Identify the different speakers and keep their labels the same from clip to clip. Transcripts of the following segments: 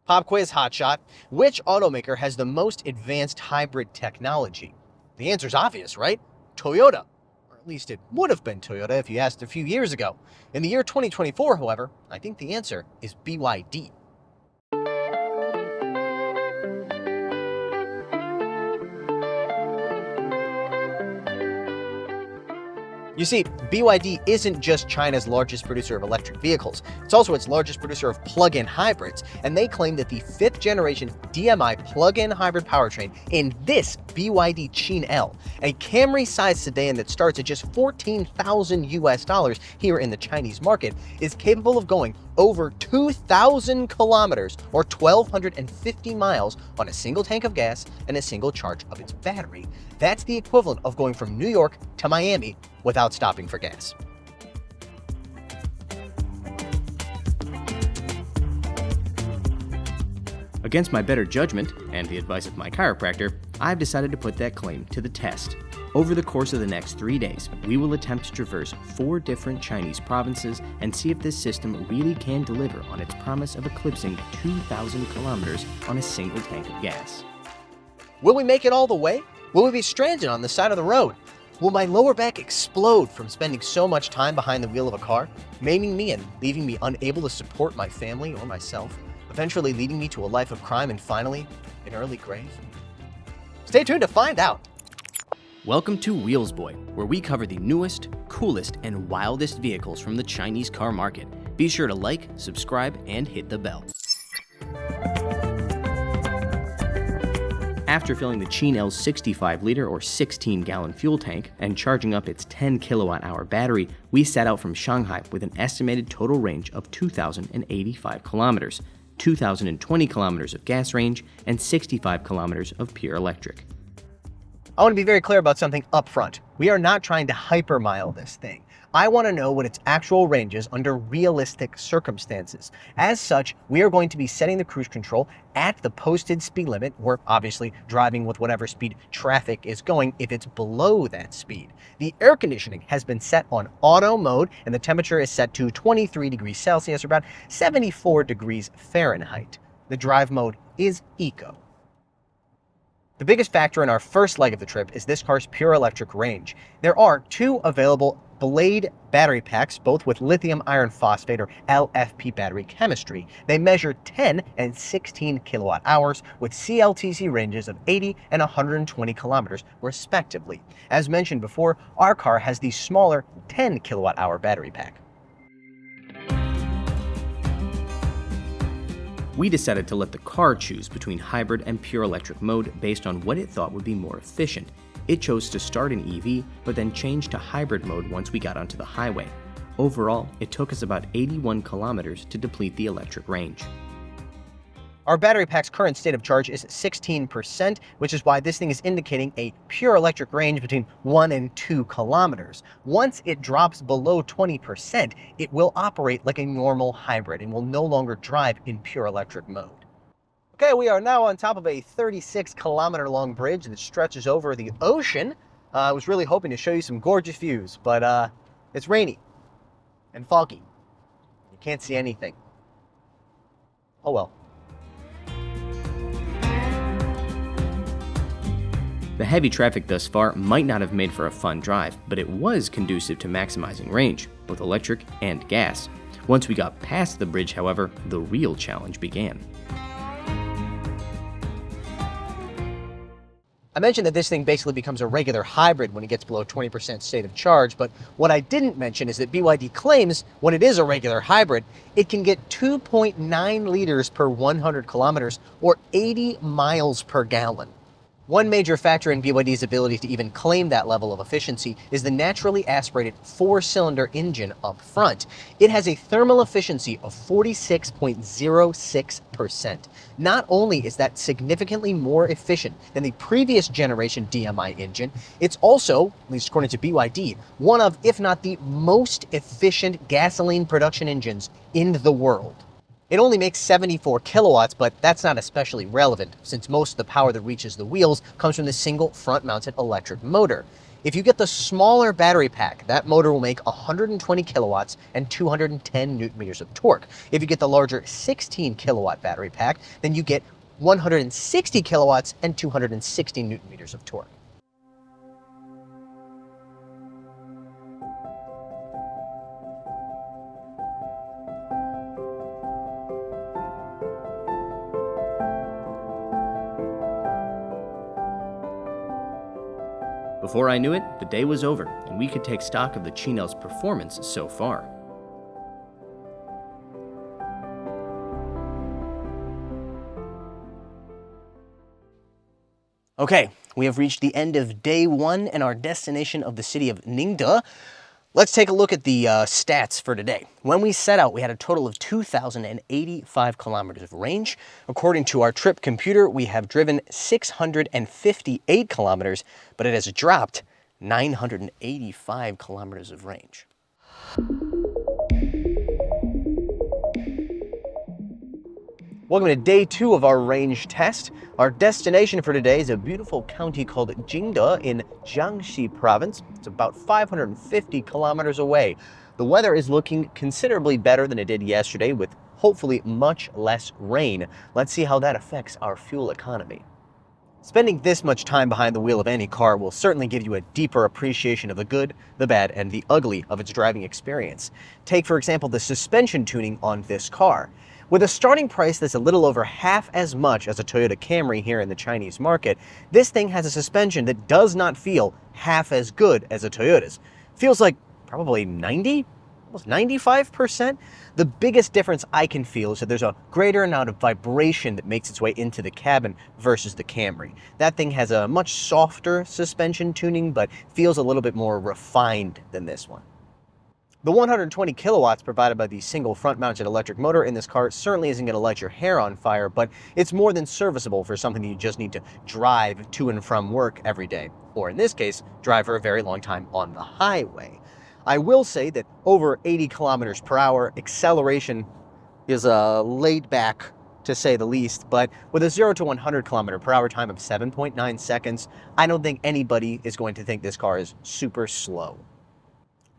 Speaker 1: Pop quiz hotshot. Which automaker has the most advanced hybrid technology? The answer's obvious, right? Toyota. Or at least it would have been Toyota if you asked a few years ago. In the year 2024, however, I think the answer is BYD. You see, BYD isn't just China's largest producer of electric vehicles, it's also its largest producer of plug-in hybrids, and they claim that the 5th generation DMI plug-in hybrid powertrain in this BYD Qin L, a Camry-sized sedan that starts at just $14,000 here in the Chinese market, is capable of going over 2,000 kilometers or 1,250 miles on a single tank of gas and a single charge of its battery. That's the equivalent of going from New York to Miami without stopping for gas.
Speaker 2: Against my better judgment and the advice of my chiropractor, I've decided to put that claim to the test. Over the course of the next 3 days, we will attempt to traverse 4 different Chinese provinces and see if this system really can deliver on its promise of eclipsing 2,000 kilometers on a single tank of gas.
Speaker 1: Will we make it all the way? Will we be stranded on the side of the road? Will my lower back explode from spending so much time behind the wheel of a car, maiming me and leaving me unable to support my family or myself, eventually leading me to a life of crime and finally, an early grave? Stay tuned to find out.
Speaker 2: Welcome to Wheelsboy, where we cover the newest, coolest, and wildest vehicles from the Chinese car market. Be sure to like, subscribe, and hit the bell. After filling the Qin L's 65-liter or 16-gallon fuel tank and charging up its 10 kilowatt-hour battery, we set out from Shanghai with an estimated total range of 2,085 kilometers, 2,020 kilometers of gas range, and 65 kilometers of pure electric.
Speaker 1: I want to be very clear about something up front. We are not trying to hypermile this thing. I want to know what its actual range is under realistic circumstances. As such, we are going to be setting the cruise control at the posted speed limit. We're obviously driving with whatever speed traffic is going if it's below that speed. The air conditioning has been set on auto mode and the temperature is set to 23 degrees Celsius or about 74 degrees Fahrenheit. The drive mode is eco. The biggest factor in our first leg of the trip is this car's pure electric range. There are 2 available Blade battery packs, both with lithium iron phosphate or LFP battery chemistry. They measure 10 and 16 kilowatt hours with CLTC ranges of 80 and 120 kilometers respectively. As mentioned before, our car has the smaller 10 kilowatt hour battery pack.
Speaker 2: We decided to let the car choose between hybrid and pure electric mode based on what it thought would be more efficient. It chose to start in EV, but then changed to hybrid mode once we got onto the highway. Overall, it took us about 81 kilometers to deplete the electric range.
Speaker 1: Our battery pack's current state of charge is 16%, which is why this thing is indicating a pure electric range between 1 and 2 kilometers. Once it drops below 20%, it will operate like a normal hybrid and will no longer drive in pure electric mode. Okay, we are now on top of a 36-kilometer long bridge that stretches over the ocean. I was really hoping to show you some gorgeous views, but it's rainy and foggy. You can't see anything. Oh well.
Speaker 2: The heavy traffic thus far might not have made for a fun drive, but it was conducive to maximizing range, both electric and gas. Once we got past the bridge, however, the real challenge began.
Speaker 1: I mentioned that this thing basically becomes a regular hybrid when it gets below 20% state of charge, but what I didn't mention is that BYD claims when it is a regular hybrid, it can get 2.9 liters per 100 kilometers or 80 miles per gallon. One major factor in BYD's ability to even claim that level of efficiency is the naturally aspirated 4-cylinder engine up front. It has a thermal efficiency of 46.06%. Not only is that significantly more efficient than the previous generation DMI engine, it's also, at least according to BYD, one of, if not the most efficient gasoline production engines in the world. It only makes 74 kilowatts, but that's not especially relevant since most of the power that reaches the wheels comes from the single front-mounted electric motor. If you get the smaller battery pack, that motor will make 120 kilowatts and 210 newton meters of torque. If you get the larger 16 kilowatt battery pack, then you get 160 kilowatts and 260 newton meters of torque.
Speaker 2: Before I knew it, the day was over, and we could take stock of the Chinel's performance so far.
Speaker 1: Okay, we have reached the end of day one and our destination of the city of Ningde. Let's take a look at the stats for today. When we set out, we had a total of 2,085 kilometers of range. According to our trip computer, we have driven 658 kilometers, but it has dropped 985 kilometers of range. Welcome to day two of our range test. Our destination for today is a beautiful county called Jingde in Jiangxi province. It's about 550 kilometers away. The weather is looking considerably better than it did yesterday, with hopefully much less rain. Let's see how that affects our fuel economy. Spending this much time behind the wheel of any car will certainly give you a deeper appreciation of the good, the bad, and the ugly of its driving experience. Take, for example, the suspension tuning on this car. With a starting price that's a little over half as much as a Toyota Camry here in the Chinese market, this thing has a suspension that does not feel half as good as a Toyota's. Feels like probably 90, almost 95%. The biggest difference I can feel is that there's a greater amount of vibration that makes its way into the cabin versus the Camry. That thing has a much softer suspension tuning, but feels a little bit more refined than this one. The 120 kilowatts provided by the single front-mounted electric motor in this car certainly isn't going to light your hair on fire, but it's more than serviceable for something that you just need to drive to and from work every day, or in this case, drive for a very long time on the highway. I will say that over 80 kilometers per hour, acceleration is laid back to say the least, but with a 0 to 100 kilometer per hour time of 7.9 seconds, I don't think anybody is going to think this car is super slow.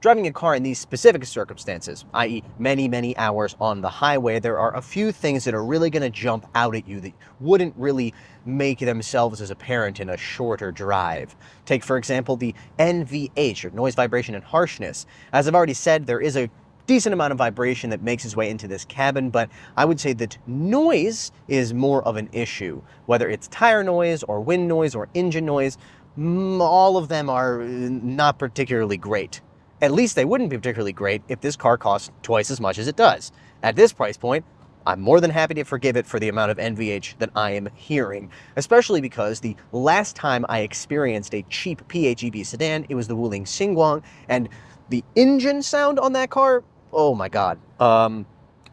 Speaker 1: Driving a car in these specific circumstances, i.e. many hours on the highway, there are a few things that are really going to jump out at you that wouldn't really make themselves as apparent in a shorter drive. Take, for example, the NVH, or noise, vibration, and harshness. As I've already said, there is a decent amount of vibration that makes its way into this cabin, but I would say that noise is more of an issue. Whether it's tire noise or wind noise or engine noise, all of them are not particularly great. At least they wouldn't be particularly great if this car costs twice as much as it does. At this price point, I'm more than happy to forgive it for the amount of NVH that I am hearing, especially because the last time I experienced a cheap PHEV sedan, it was the Wuling Xinguang, and the engine sound on that car, oh my God,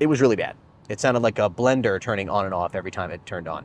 Speaker 1: it was really bad. It sounded like a blender turning on and off every time it turned on.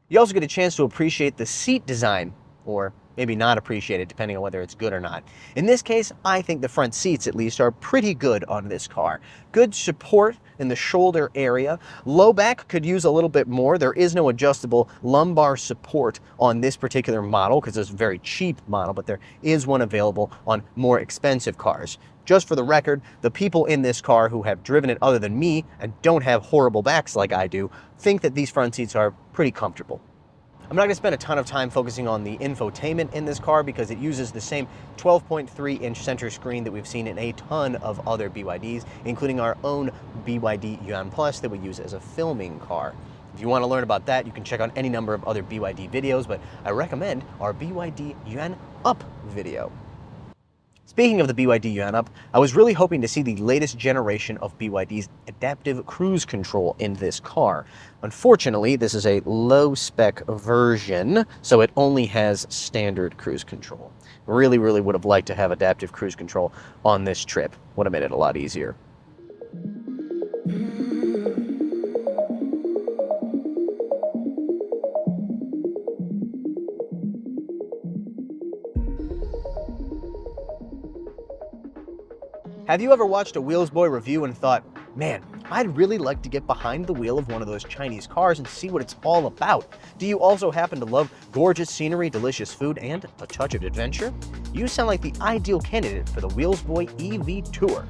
Speaker 1: You also get a chance to appreciate the seat design, or maybe not appreciate it depending on whether it's good or not. In this case, I think the front seats at least are pretty good on this car. Good support in the shoulder area. Low back could use a little bit more. There is no adjustable lumbar support on this particular model because it's a very cheap model, but there is one available on more expensive cars. Just for the record, the people in this car who have driven it other than me and don't have horrible backs like I do, think that these front seats are pretty comfortable. I'm not going to spend a ton of time focusing on the infotainment in this car because it uses the same 12.3-inch center screen that we've seen in a ton of other BYDs, including our own BYD Yuan Plus that we use as a filming car. If you want to learn about that, you can check out any number of other BYD videos, but I recommend our BYD Yuan Up video. Speaking of the BYD Yuan Up, I was really hoping to see the latest generation of BYD's adaptive cruise control in this car. Unfortunately, this is a low-spec version, so it only has standard cruise control. Really would have liked to have adaptive cruise control on this trip. Would have made it a lot easier. Have you ever watched a Wheelsboy review and thought, man, I'd really like to get behind the wheel of one of those Chinese cars and see what it's all about. Do you also happen to love gorgeous scenery, delicious food, and a touch of adventure? You sound like the ideal candidate for the Wheelsboy EV Tour.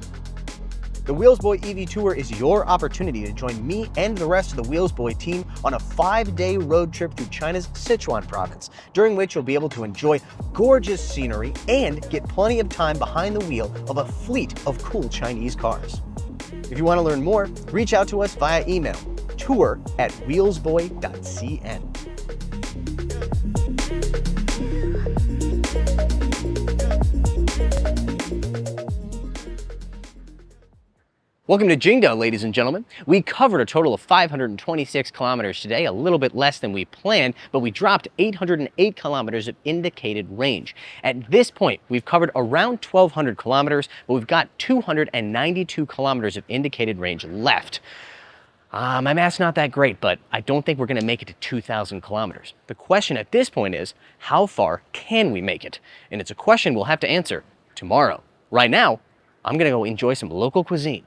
Speaker 1: The Wheelsboy EV Tour is your opportunity to join me and the rest of the Wheelsboy team on a 5-day road trip through China's Sichuan province, during which you'll be able to enjoy gorgeous scenery and get plenty of time behind the wheel of a fleet of cool Chinese cars. If you want to learn more, reach out to us via email, tour@wheelsboy.cn. Welcome to Jingdo, ladies and gentlemen. We covered a total of 526 kilometers today, a little bit less than we planned, but we dropped 808 kilometers of indicated range. At this point, we've covered around 1,200 kilometers, but we've got 292 kilometers of indicated range left. My math's not that great, but I don't think we're going to make it to 2,000 kilometers. The question at this point is, how far can we make it? And it's a question we'll have to answer tomorrow. Right now, I'm going to go enjoy some local cuisine.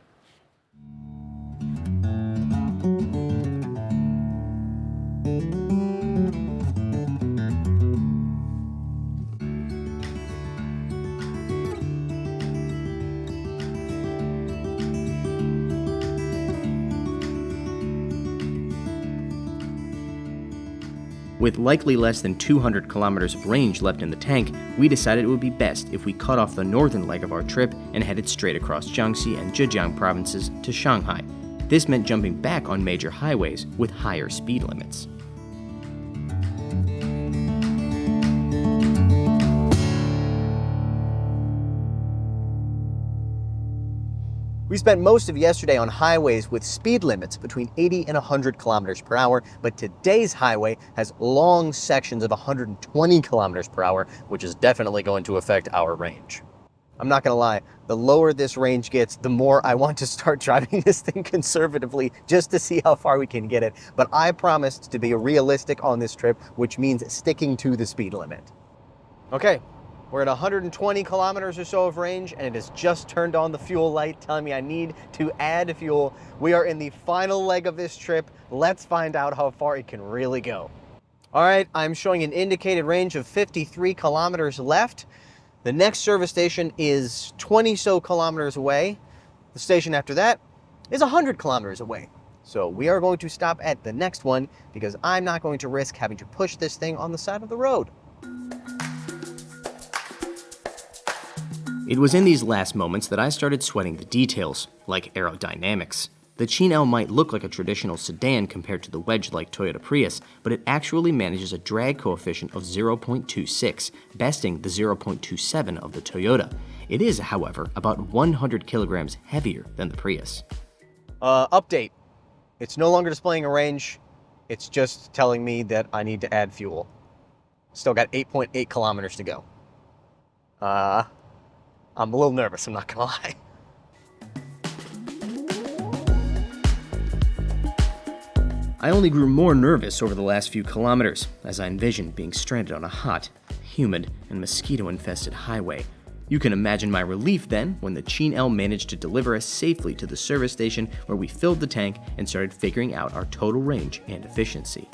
Speaker 2: With likely less than 200 kilometers of range left in the tank, we decided it would be best if we cut off the northern leg of our trip and headed straight across Jiangxi and Zhejiang provinces to Shanghai. This meant jumping back on major highways with higher speed limits.
Speaker 1: We spent most of yesterday on highways with speed limits between 80 and 100 kilometers per hour, but today's highway has long sections of 120 kilometers per hour, which is definitely going to affect our range. I'm not gonna lie, the lower this range gets, the more I want to start driving this thing conservatively just to see how far we can get it. But I promised to be realistic on this trip, which means sticking to the speed limit. Okay. We're at 120 kilometers or so of range, and it has just turned on the fuel light telling me I need to add fuel. We are in the final leg of this trip. Let's find out how far it can really go. All right, I'm showing an indicated range of 53 kilometers left. The next service station is 20 so kilometers away. The station after that is 100 kilometers away. So we are going to stop at the next one because I'm not going to risk having to push this thing on the side of the road.
Speaker 2: It was in these last moments that I started sweating the details, like aerodynamics. The Qin-L might look like a traditional sedan compared to the wedge-like Toyota Prius, but it actually manages a drag coefficient of 0.26, besting the 0.27 of the Toyota. It is, however, about 100 kilograms heavier than the Prius.
Speaker 1: Update. It's no longer displaying a range. It's just telling me that I need to add fuel. Still got 8.8 kilometers to go. I'm a little nervous, I'm not gonna lie.
Speaker 2: I only grew more nervous over the last few kilometers as I envisioned being stranded on a hot, humid, and mosquito-infested highway. You can imagine my relief then when the Qin-L managed to deliver us safely to the service station where we filled the tank and started figuring out our total range and efficiency.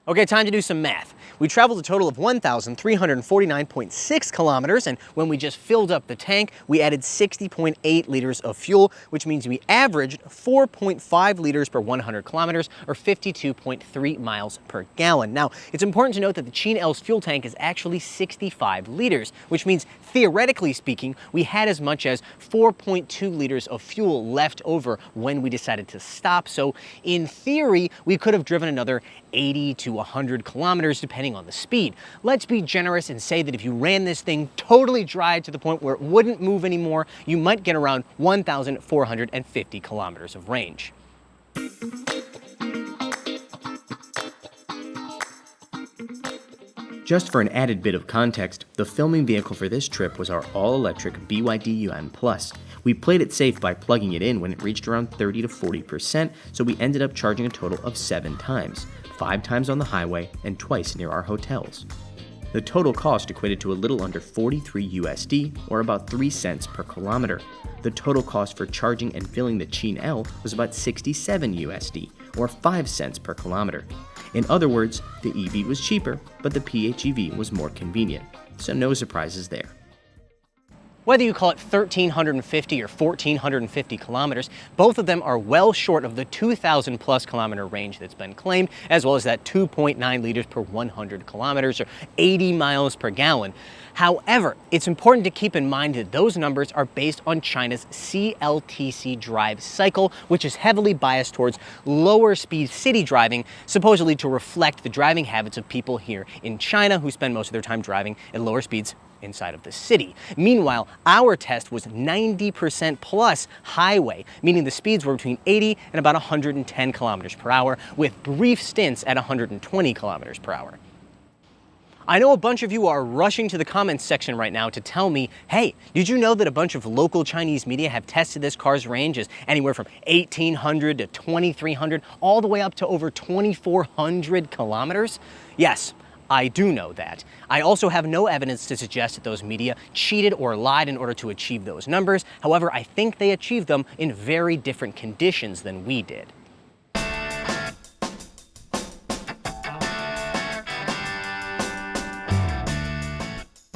Speaker 1: Okay, time to do some math. We traveled a total of 1,349.6 kilometers, and when we just filled up the tank, we added 60.8 liters of fuel, which means we averaged 4.5 liters per 100 kilometers, or 52.3 miles per gallon. Now, it's important to note that the Qin-L's fuel tank is actually 65 liters, which means, theoretically speaking, we had as much as 4.2 liters of fuel left over when we decided to stop. So, in theory, we could have driven another 80 to 100 kilometers, depending on the speed. Let's be generous and say that if you ran this thing totally dry to the point where it wouldn't move anymore, you might get around 1,450 kilometers of range.
Speaker 2: Just for an added bit of context, the filming vehicle for this trip was our all-electric BYD Yuan Plus. We played it safe by plugging it in when it reached around 30 to 40%, so we ended up charging a total of 7 times. 5 times on the highway and twice near our hotels. The total cost equated to a little under 43 USD, or about 3 cents per kilometer. The total cost for charging and filling the Qin L was about 67 USD, or 5 cents per kilometer. In other words, the EV was cheaper, but the PHEV was more convenient. So no surprises there.
Speaker 1: Whether you call it 1,350 or 1,450 kilometers, both of them are well short of the 2,000 plus kilometer range that's been claimed, as well as that 2.9 liters per 100 kilometers or 80 miles per gallon. However, it's important to keep in mind that those numbers are based on China's CLTC drive cycle, which is heavily biased towards lower speed city driving, supposedly to reflect the driving habits of people here in China who spend most of their time driving at lower speeds inside of the city. Meanwhile, our test was 90% plus highway, meaning the speeds were between 80 and about 110 kilometers per hour, with brief stints at 120 kilometers per hour. I know a bunch of you are rushing to the comments section right now to tell me, hey, did you know that a bunch of local Chinese media have tested this car's range as anywhere from 1,800 to 2,300, all the way up to over 2,400 kilometers? Yes, I do know that. I also have no evidence to suggest that those media cheated or lied in order to achieve those numbers. However, I think they achieved them in very different conditions than we did.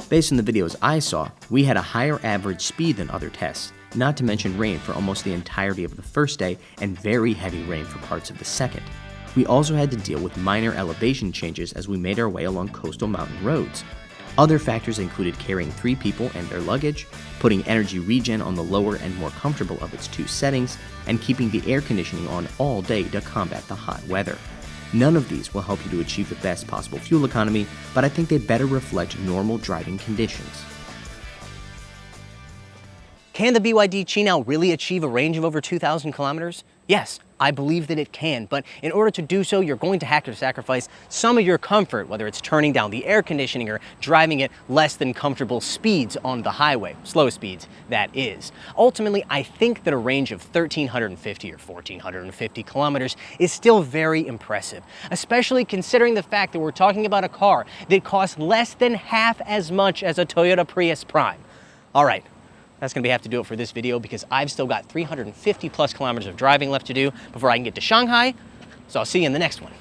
Speaker 2: Based on the videos I saw, we had a higher average speed than other tests, not to mention rain for almost the entirety of the first day and very heavy rain for parts of the second. We also had to deal with minor elevation changes as we made our way along coastal mountain roads. Other factors included carrying 3 people and their luggage, putting energy regen on the lower and more comfortable of its 2 settings, and keeping the air conditioning on all day to combat the hot weather. None of these will help you to achieve the best possible fuel economy, but I think they better reflect normal driving conditions.
Speaker 1: Can the BYD Qin really achieve a range of over 2,000 kilometers? Yes, I believe that it can, but in order to do so, you're going to have to sacrifice some of your comfort, whether it's turning down the air conditioning or driving at less than comfortable speeds on the highway, slow speeds, that is. Ultimately, I think that a range of 1,350 or 1,450 kilometers is still very impressive, especially considering the fact that we're talking about a car that costs less than half as much as a Toyota Prius Prime. All right. That's going to have to do it for this video because I've still got 350 plus kilometers of driving left to do before I can get to Shanghai. So I'll see you in the next one.